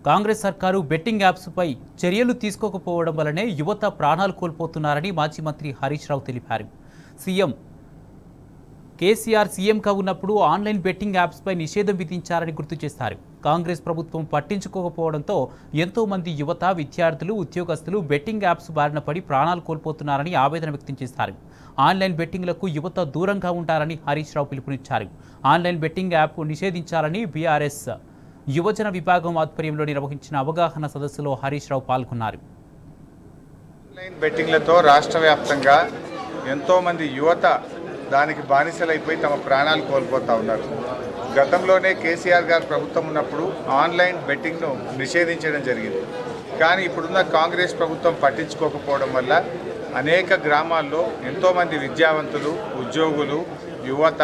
కాంగ్రెస్ సర్కారు బెట్టింగ్ యాప్స్పై చర్యలు తీసుకోకపోవడం వల్లనే యువత ప్రాణాలు కోల్పోతున్నారని మాజీ మంత్రి హరీష్ రావు తెలిపారు. సీఎం కేసీఆర్ సీఎంగా ఉన్నప్పుడు ఆన్లైన్ బెట్టింగ్ యాప్స్పై నిషేధం విధించారని గుర్తు చేశారు. కాంగ్రెస్ ప్రభుత్వం పట్టించుకోకపోవడంతో ఎంతో మంది యువత, విద్యార్థులు, ఉద్యోగస్తులు బెట్టింగ్ యాప్స్ బారిన పడి ప్రాణాలు కోల్పోతున్నారని ఆవేదన వ్యక్తం చేశారు. ఆన్లైన్ బెట్టింగ్లకు యువత దూరంగా ఉంటారని హరీష్ రావు పిలుపునిచ్చారు. ఆన్లైన్ బెట్టింగ్ యాప్ నిషేధించాలని బీఆర్ఎస్ యువజన విభాగం ఆధ్వర్యంలో నిర్వహించిన అవగాహన సదస్సులో హరీష్ రావు పాల్గొన్నారు. ఆన్లైన్ బెట్టింగ్లతో రాష్ట్ర వ్యాప్తంగా ఎంతోమంది యువత దానికి బానిసలైపోయి తమ ప్రాణాలు కోల్పోతూ ఉన్నారు. గతంలోనే కేసీఆర్ గారు ప్రభుత్వం ఉన్నప్పుడు ఆన్లైన్ బెట్టింగ్ను నిషేధించడం జరిగింది. కానీ ఇప్పుడున్న కాంగ్రెస్ ప్రభుత్వం పట్టించుకోకపోవడం వల్ల అనేక గ్రామాల్లో ఎంతోమంది విద్యావంతులు, ఉద్యోగులు, యువత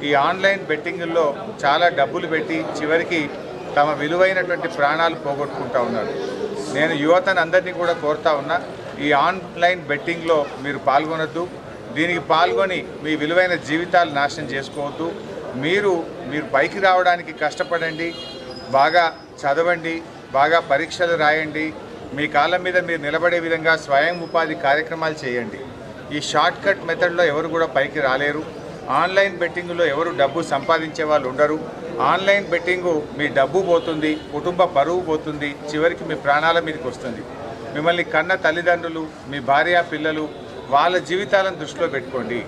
ఈ ఆన్లైన్ బెట్టింగుల్లో చాలా డబ్బులు పెట్టి చివరికి తమ విలువైనటువంటి ప్రాణాలు పోగొట్టుకుంటూ ఉన్నారు. నేను యువతను అందరినీ కూడా కోరుతా ఉన్నా, ఈ ఆన్లైన్ బెట్టింగ్లో మీరు పాల్గొనొద్దు. దీనికి పాల్గొని మీ విలువైన జీవితాలు నాశనం చేసుకోవద్దు. మీరు పైకి రావడానికి కష్టపడండి, బాగా చదవండి, బాగా పరీక్షలు రాయండి, మీ కాళ్ళ మీద మీరు నిలబడే విధంగా స్వయం ఉపాధి కార్యక్రమాలు చేయండి. ఈ షార్ట్ కట్ మెథడ్లో ఎవరు కూడా పైకి రాలేరు. ఆన్లైన్ బెట్టింగ్లో ఎవరు డబ్బు సంపాదించే వాళ్ళు ఉండరు. ఆన్లైన్ బెట్టింగు మీ డబ్బు పోతుంది, కుటుంబ పరువు పోతుంది, చివరికి మీ ప్రాణాల మీదకి వస్తుంది. మిమ్మల్ని కన్న తల్లిదండ్రులు, మీ భార్య, పిల్లలు, వాళ్ళ జీవితాలను దృష్టిలో పెట్టుకోండి.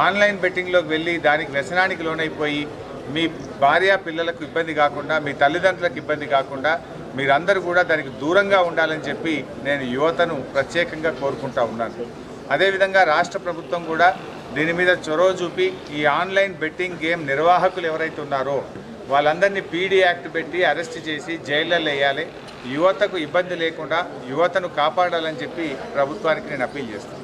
ఆన్లైన్ బెట్టింగ్లోకి వెళ్ళి దానికి వ్యసనానికి లోనైపోయి మీ భార్య, పిల్లలకు ఇబ్బంది కాకుండా, మీ తల్లిదండ్రులకు ఇబ్బంది కాకుండా మీరందరూ కూడా దానికి దూరంగా ఉండాలని చెప్పి నేను యువతను ప్రత్యేకంగా కోరుకుంటా ఉన్నాను. అదేవిధంగా రాష్ట్ర ప్రభుత్వం కూడా దీని మీద చొరవ చూపి ఈ ఆన్లైన్ బెట్టింగ్ గేమ్ నిర్వాహకులు ఎవరైతే ఉన్నారో వాళ్ళందరినీ పీడీ యాక్ట్ పెట్టి అరెస్ట్ చేసి జైళ్ళల్లో వేయాలి. యువతకు ఇబ్బంది లేకుండా యువతను కాపాడాలని చెప్పి ప్రభుత్వానికి నేను అప్పీల్ చేస్తాను.